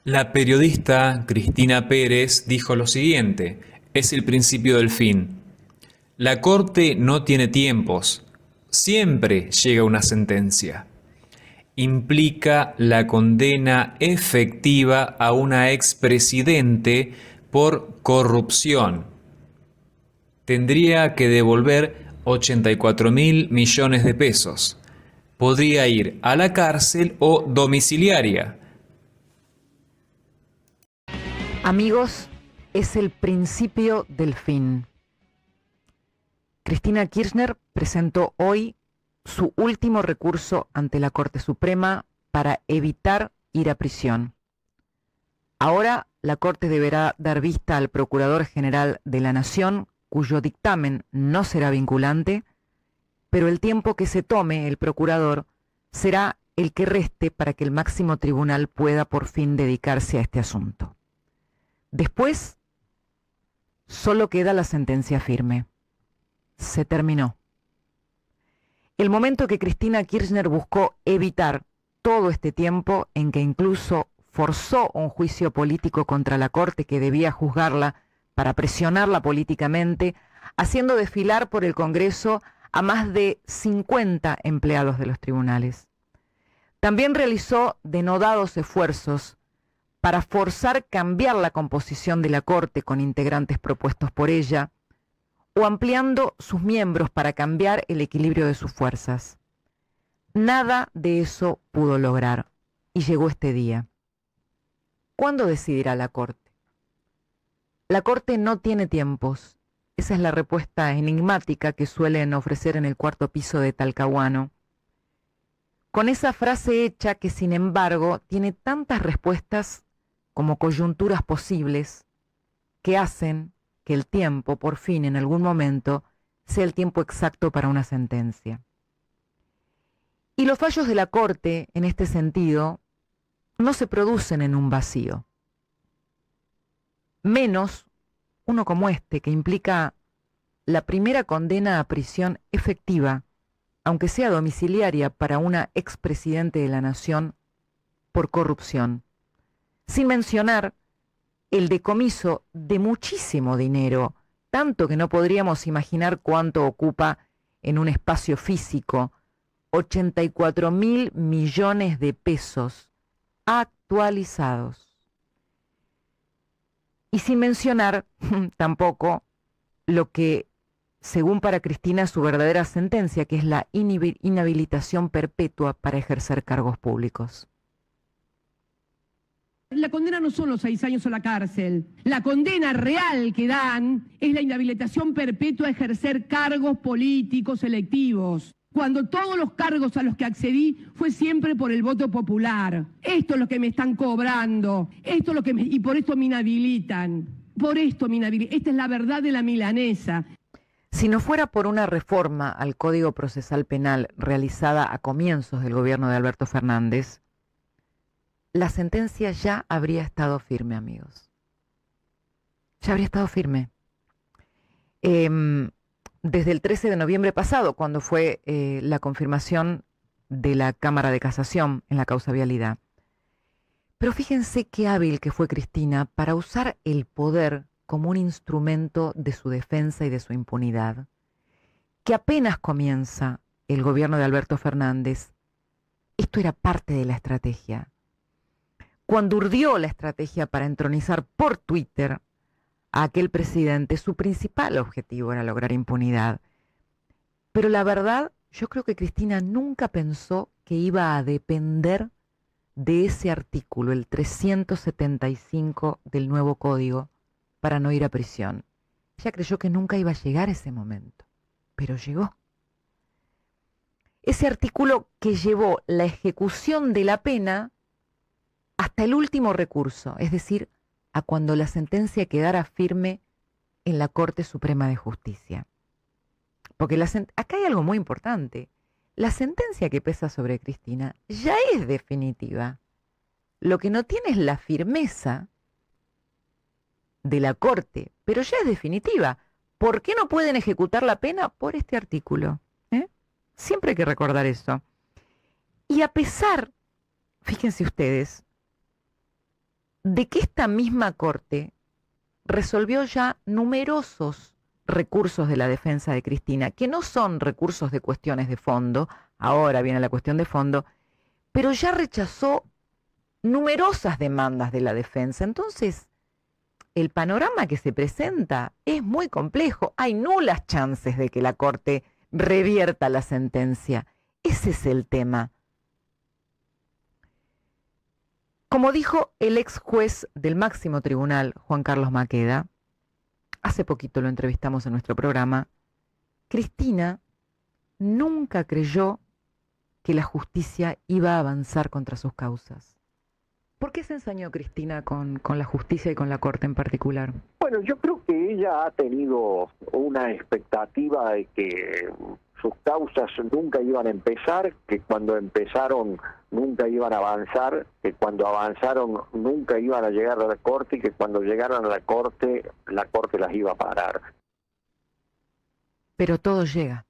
La periodista Cristina Pérez dijo lo siguiente: es el principio del fin. La corte no tiene tiempos. Siempre llega una sentencia. Implica la condena efectiva a una expresidente por corrupción. Tendría que devolver 84.000 millones de pesos. Podría ir a la cárcel o domiciliaria. Amigos, es el principio del fin. Cristina Kirchner presentó hoy su último recurso ante la Corte Suprema para evitar ir a prisión. Ahora la Corte deberá dar vista al Procurador General de la Nación, cuyo dictamen no será vinculante, pero el tiempo que se tome el Procurador será el que reste para que el máximo tribunal pueda por fin dedicarse a este asunto. Después, solo queda la sentencia firme. Se terminó. El momento que Cristina Kirchner buscó evitar todo este tiempo en que incluso forzó un juicio político contra la Corte que debía juzgarla para presionarla políticamente, haciendo desfilar por el Congreso a más de 50 empleados de los tribunales. También realizó denodados esfuerzos para forzar cambiar la composición de la Corte con integrantes propuestos por ella, o ampliando sus miembros para cambiar el equilibrio de sus fuerzas. Nada de eso pudo lograr, y llegó este día. ¿Cuándo decidirá la Corte? La Corte no tiene tiempos. Esa es la respuesta enigmática que suelen ofrecer en el cuarto piso de Talcahuano, con esa frase hecha que, sin embargo, tiene tantas respuestas como coyunturas posibles que hacen que el tiempo, por fin, en algún momento, sea el tiempo exacto para una sentencia. Y los fallos de la Corte, en este sentido, no se producen en un vacío. Menos uno como este, que implica la primera condena a prisión efectiva, aunque sea domiciliaria, para una expresidente de la Nación por corrupción. Sin mencionar el decomiso de muchísimo dinero, tanto que no podríamos imaginar cuánto ocupa en un espacio físico, 84.000 millones de pesos actualizados. Y sin mencionar tampoco lo que, según para Cristina, es su verdadera sentencia, que es la inhabilitación perpetua para ejercer cargos públicos. La condena no son los 6 años a la cárcel. La condena real que dan es la inhabilitación perpetua a ejercer cargos políticos electivos, cuando todos los cargos a los que accedí fue siempre por el voto popular. Esto es lo que me están cobrando, esto es lo que y por esto me inhabilitan. Por esto me inhabilitan. Esta es la verdad de la milanesa. Si no fuera por una reforma al Código Procesal Penal realizada a comienzos del gobierno de Alberto Fernández, la sentencia ya habría estado firme, amigos. Ya habría estado firme. Desde el 13 de noviembre pasado, cuando fue la confirmación de la Cámara de Casación en la causa Vialidad. Pero fíjense qué hábil que fue Cristina para usar el poder como un instrumento de su defensa y de su impunidad. Que apenas comienza el gobierno de Alberto Fernández, esto era parte de la estrategia. Cuando urdió la estrategia para entronizar por Twitter a aquel presidente, su principal objetivo era lograr impunidad. Pero la verdad, yo creo que Cristina nunca pensó que iba a depender de ese artículo, el 375 del nuevo código, para no ir a prisión. Ella creyó que nunca iba a llegar ese momento, pero llegó. Ese artículo que llevó la ejecución de la pena hasta el último recurso, es decir, a cuando la sentencia quedara firme en la Corte Suprema de Justicia. Porque acá hay algo muy importante. La sentencia que pesa sobre Cristina ya es definitiva. Lo que no tiene es la firmeza de la Corte, pero ya es definitiva. ¿Por qué no pueden ejecutar la pena? Por este artículo. Siempre hay que recordar eso. Y a pesar, fíjense ustedes, de que esta misma Corte resolvió ya numerosos recursos de la defensa de Cristina, que no son recursos de cuestiones de fondo, ahora viene la cuestión de fondo, pero ya rechazó numerosas demandas de la defensa. Entonces, el panorama que se presenta es muy complejo. Hay nulas chances de que la Corte revierta la sentencia. Ese es el tema. Como dijo el ex juez del máximo tribunal, Juan Carlos Maqueda, hace poquito lo entrevistamos en nuestro programa, Cristina nunca creyó que la justicia iba a avanzar contra sus causas. ¿Por qué se ensañó Cristina con la justicia y con la Corte en particular? Bueno, yo creo que ella ha tenido una expectativa de que sus causas nunca iban a empezar, que cuando empezaron nunca iban a avanzar, que cuando avanzaron nunca iban a llegar a la Corte y que cuando llegaran a la Corte las iba a parar. Pero todo llega,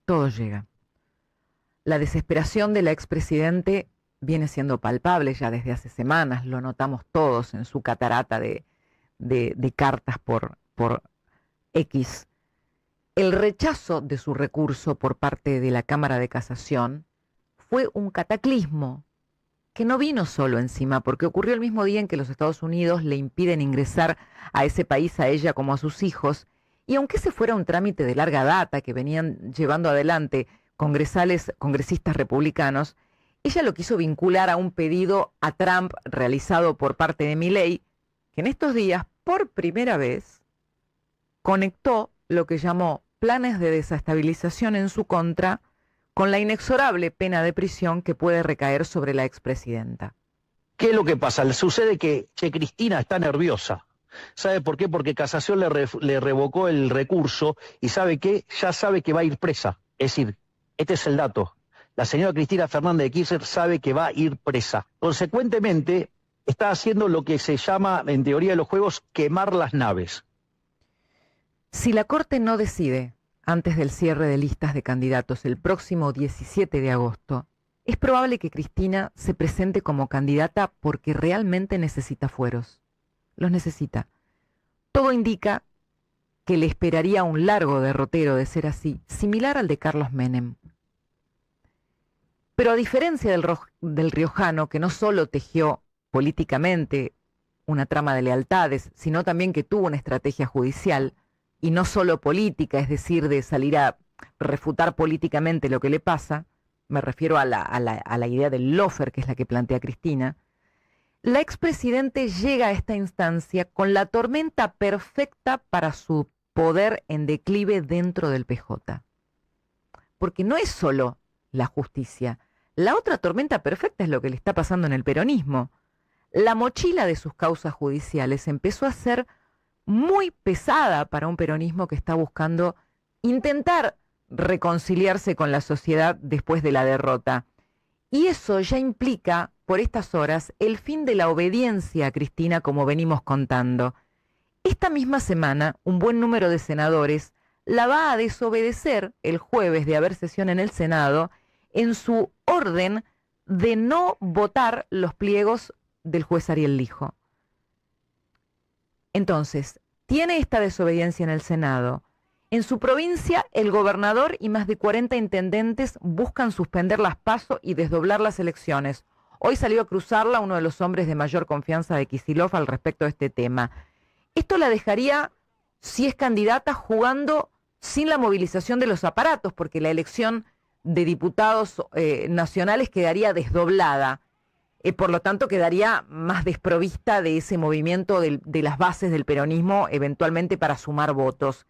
todo llega. La desesperación del expresidente viene siendo palpable ya desde hace semanas, lo notamos todos en su catarata de cartas por X. El rechazo de su recurso por parte de la Cámara de Casación fue un cataclismo que no vino solo encima, porque ocurrió el mismo día en que los Estados Unidos le impiden ingresar a ese país a ella como a sus hijos, y aunque ese fuera un trámite de larga data que venían llevando adelante congresistas republicanos, ella lo quiso vincular a un pedido a Trump realizado por parte de Milei, que en estos días, por primera vez, conectó lo que llamó planes de desestabilización en su contra con la inexorable pena de prisión que puede recaer sobre la expresidenta. ¿Qué es lo que pasa? Le sucede que Cristina está nerviosa. ¿Sabe por qué? Porque Casación le revocó el recurso y ¿sabe qué? Ya sabe que va a ir presa. Es decir, este es el dato. La señora Cristina Fernández de Kirchner sabe que va a ir presa. Consecuentemente, está haciendo lo que se llama, en teoría de los juegos, quemar las naves. Si la Corte no decide antes del cierre de listas de candidatos el próximo 17 de agosto, es probable que Cristina se presente como candidata porque realmente necesita fueros. Los necesita. Todo indica que le esperaría un largo derrotero de ser así, similar al de Carlos Menem. Pero a diferencia del riojano, que no solo tejió políticamente una trama de lealtades, sino también que tuvo una estrategia judicial, y no solo política, es decir, de salir a refutar políticamente lo que le pasa, me refiero a la idea del lawfare, que es la que plantea Cristina, la expresidente llega a esta instancia con la tormenta perfecta para su poder en declive dentro del PJ. Porque no es solo la justicia. La otra tormenta perfecta es lo que le está pasando en el peronismo. La mochila de sus causas judiciales empezó a ser muy pesada para un peronismo que está buscando intentar reconciliarse con la sociedad después de la derrota. Y eso ya implica, por estas horas, el fin de la obediencia a Cristina, como venimos contando. Esta misma semana, un buen número de senadores la va a desobedecer el jueves de haber sesión en el Senado en su orden de no votar los pliegos del juez Ariel Lijo. Entonces, tiene esta desobediencia en el Senado. En su provincia, el gobernador y más de 40 intendentes buscan suspender las PASO y desdoblar las elecciones. Hoy salió a cruzarla uno de los hombres de mayor confianza de Kicillof al respecto de este tema. Esto la dejaría, si es candidata, jugando sin la movilización de los aparatos, porque la elección de diputados nacionales quedaría desdoblada. Por lo tanto, quedaría más desprovista de ese movimiento de las bases del peronismo, eventualmente para sumar votos.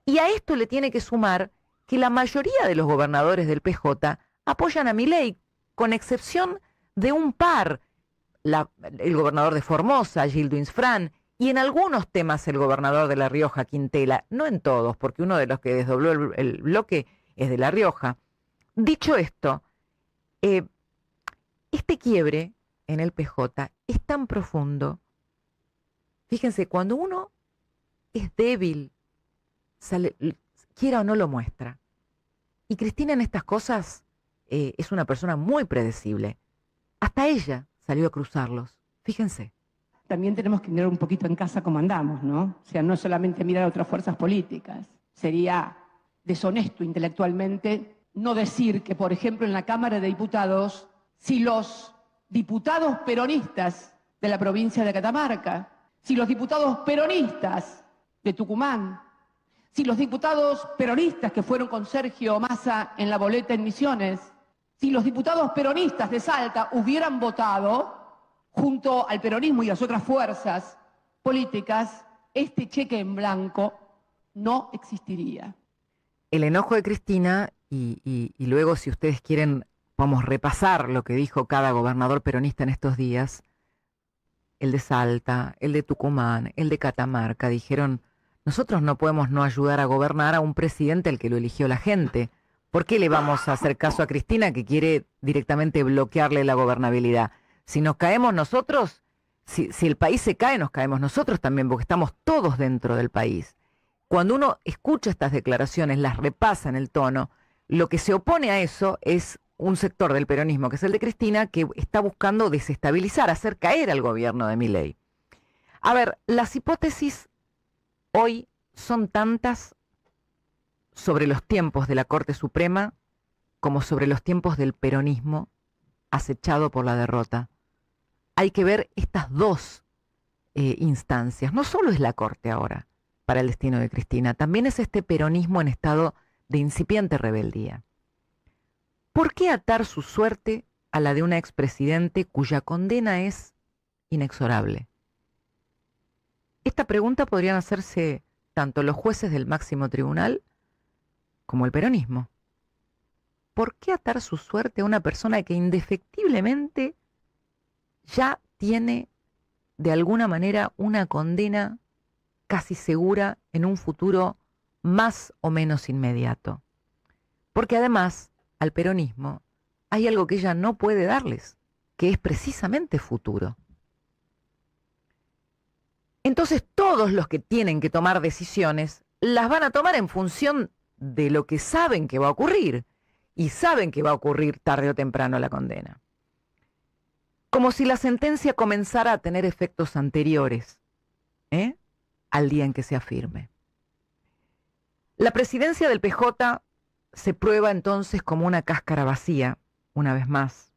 Y a esto le tiene que sumar que la mayoría de los gobernadores del PJ apoyan a Milei, con excepción de un par, el gobernador de Formosa, Gildo Insfrán, y en algunos temas el gobernador de La Rioja, Quintela, no en todos, porque uno de los que desdobló el bloque es de La Rioja. Dicho esto, este quiebre en el PJ es tan profundo. Fíjense, cuando uno es débil, quiera o no lo muestra. Y Cristina en estas cosas es una persona muy predecible. Hasta ella salió a cruzarlos. Fíjense. También tenemos que mirar un poquito en casa cómo andamos, ¿no? O sea, no solamente mirar a otras fuerzas políticas. Sería deshonesto intelectualmente no decir que, por ejemplo, en la Cámara de Diputados, si los diputados peronistas de la provincia de Catamarca, si los diputados peronistas de Tucumán, si los diputados peronistas que fueron con Sergio Massa en la boleta en Misiones, si los diputados peronistas de Salta hubieran votado junto al peronismo y las otras fuerzas políticas, este cheque en blanco no existiría. El enojo de Cristina, y luego si ustedes quieren, vamos a repasar lo que dijo cada gobernador peronista en estos días, el de Salta, el de Tucumán, el de Catamarca, dijeron, nosotros no podemos no ayudar a gobernar a un presidente al que lo eligió la gente. ¿Por qué le vamos a hacer caso a Cristina que quiere directamente bloquearle la gobernabilidad? Si nos caemos nosotros, si el país se cae, nos caemos nosotros también, porque estamos todos dentro del país. Cuando uno escucha estas declaraciones, las repasa en el tono, lo que se opone a eso es un sector del peronismo, que es el de Cristina, que está buscando desestabilizar, hacer caer al gobierno de Milei. A ver, las hipótesis hoy son tantas sobre los tiempos de la Corte Suprema como sobre los tiempos del peronismo acechado por la derrota. Hay que ver estas dos instancias. No solo es la Corte ahora para el destino de Cristina, también es este peronismo en estado de incipiente rebeldía. ¿Por qué atar su suerte a la de una expresidente cuya condena es inexorable? Esta pregunta podrían hacerse tanto los jueces del máximo tribunal como el peronismo. ¿Por qué atar su suerte a una persona que indefectiblemente ya tiene de alguna manera una condena casi segura en un futuro más o menos inmediato? Porque además al peronismo hay algo que ella no puede darles, que es precisamente futuro. Entonces todos los que tienen que tomar decisiones las van a tomar en función de lo que saben que va a ocurrir, y saben que va a ocurrir tarde o temprano la condena. Como si la sentencia comenzara a tener efectos anteriores al día en que se afirme. La presidencia del PJ se prueba entonces como una cáscara vacía, una vez más,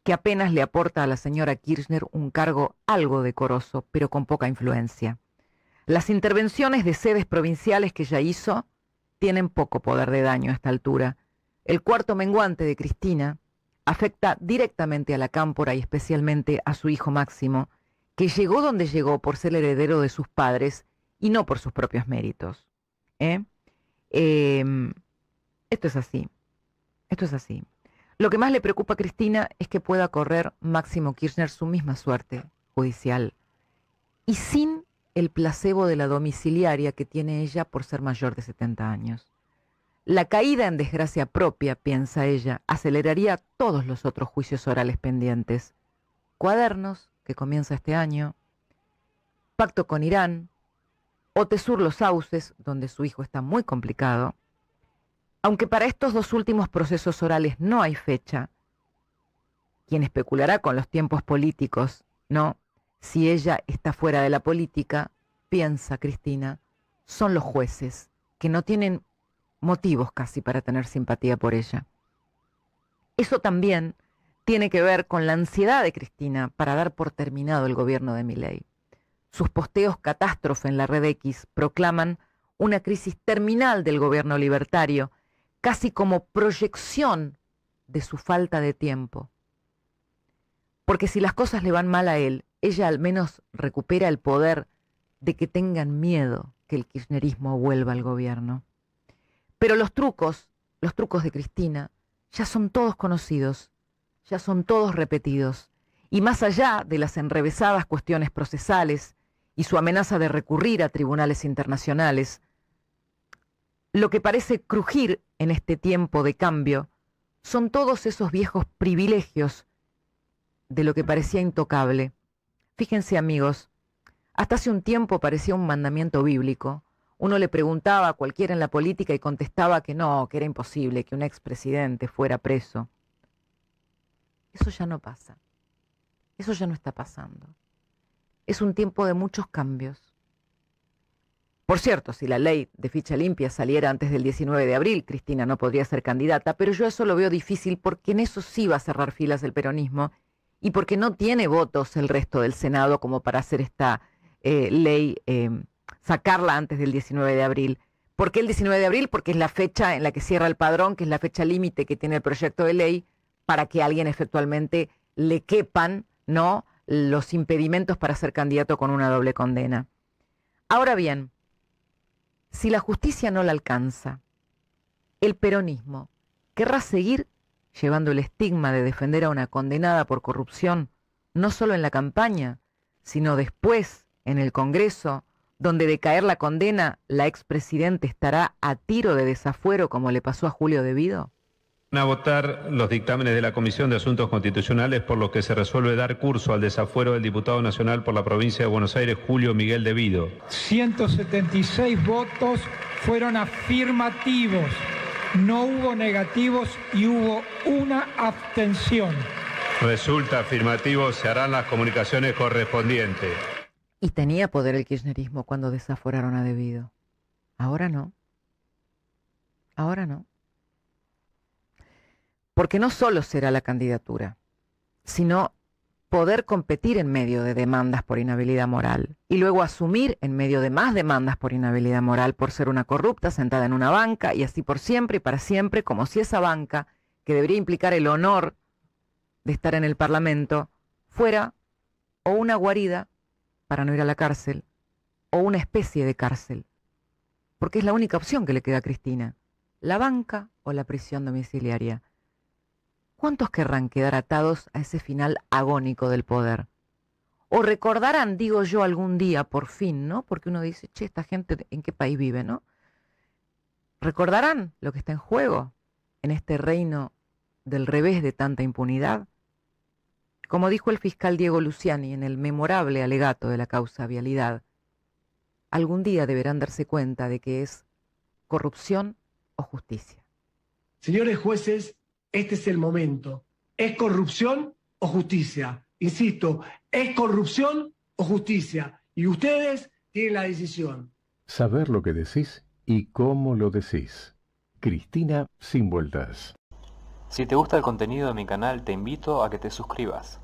que apenas le aporta a la señora Kirchner un cargo algo decoroso, pero con poca influencia. Las intervenciones de sedes provinciales que ya hizo tienen poco poder de daño a esta altura. El cuarto menguante de Cristina afecta directamente a la cámpora y especialmente a su hijo Máximo, que llegó donde llegó por ser el heredero de sus padres y no por sus propios méritos. Esto es así. Esto es así. Lo que más le preocupa a Cristina es que pueda correr Máximo Kirchner su misma suerte judicial y sin el placebo de la domiciliaria que tiene ella por ser mayor de 70 años. La caída en desgracia propia, piensa ella, aceleraría todos los otros juicios orales pendientes. Cuadernos, que comienza este año, pacto con Irán, Otesur Los Sauces, donde su hijo está muy complicado. Aunque para estos dos últimos procesos orales no hay fecha, quien especulará con los tiempos políticos, ¿no? Si ella está fuera de la política, piensa Cristina, son los jueces, que no tienen motivos casi para tener simpatía por ella. Eso también tiene que ver con la ansiedad de Cristina para dar por terminado el gobierno de Milei. Sus posteos catástrofe en la red X proclaman una crisis terminal del gobierno libertario, casi como proyección de su falta de tiempo. Porque si las cosas le van mal a él, ella al menos recupera el poder de que tengan miedo que el kirchnerismo vuelva al gobierno. Pero los trucos de Cristina, ya son todos conocidos, ya son todos repetidos, y más allá de las enrevesadas cuestiones procesales y su amenaza de recurrir a tribunales internacionales, lo que parece crujir en este tiempo de cambio son todos esos viejos privilegios de lo que parecía intocable. Fíjense, amigos, hasta hace un tiempo parecía un mandamiento bíblico. Uno le preguntaba a cualquiera en la política y contestaba que no, que era imposible que un expresidente fuera preso. Eso ya no pasa. Eso ya no está pasando. Es un tiempo de muchos cambios. Por cierto, si la ley de ficha limpia saliera antes del 19 de abril, Cristina no podría ser candidata, pero yo eso lo veo difícil porque en eso sí va a cerrar filas el peronismo y porque no tiene votos el resto del Senado como para hacer esta ley, sacarla antes del 19 de abril. ¿Por qué el 19 de abril? Porque es la fecha en la que cierra el padrón, que es la fecha límite que tiene el proyecto de ley para que a alguien efectualmente le quepan, ¿no?, los impedimentos para ser candidato con una doble condena. Ahora bien, si la justicia no la alcanza, el peronismo querrá seguir llevando el estigma de defender a una condenada por corrupción, no solo en la campaña, sino después en el Congreso, donde de caer la condena, la expresidente estará a tiro de desafuero como le pasó a Julio De Vido. Van a votar los dictámenes de la Comisión de Asuntos Constitucionales por los que se resuelve dar curso al desafuero del diputado nacional por la provincia de Buenos Aires, Julio Miguel De Vido. 176 votos fueron afirmativos, no hubo negativos y hubo una abstención. Resulta afirmativo, se harán las comunicaciones correspondientes. Y tenía poder el kirchnerismo cuando desaforaron a De Vido. Ahora no. Ahora no. Porque no solo será la candidatura, sino poder competir en medio de demandas por inhabilidad moral y luego asumir en medio de más demandas por inhabilidad moral por ser una corrupta sentada en una banca y así por siempre y para siempre, como si esa banca, que debería implicar el honor de estar en el Parlamento, fuera o una guarida para no ir a la cárcel o una especie de cárcel. Porque es la única opción que le queda a Cristina, la banca o la prisión domiciliaria. ¿Cuántos querrán quedar atados a ese final agónico del poder? O recordarán, digo yo, algún día, por fin, ¿no? Porque uno dice, che, esta gente, ¿en qué país vive, no? ¿Recordarán lo que está en juego en este reino del revés de tanta impunidad? Como dijo el fiscal Diego Luciani en el memorable alegato de la causa Vialidad, algún día deberán darse cuenta de que es corrupción o justicia. Señores jueces, este es el momento. ¿Es corrupción o justicia? Insisto, ¿es corrupción o justicia? Y ustedes tienen la decisión. Saber lo que decís y cómo lo decís. Cristina sin vueltas. Si te gusta el contenido de mi canal, te invito a que te suscribas.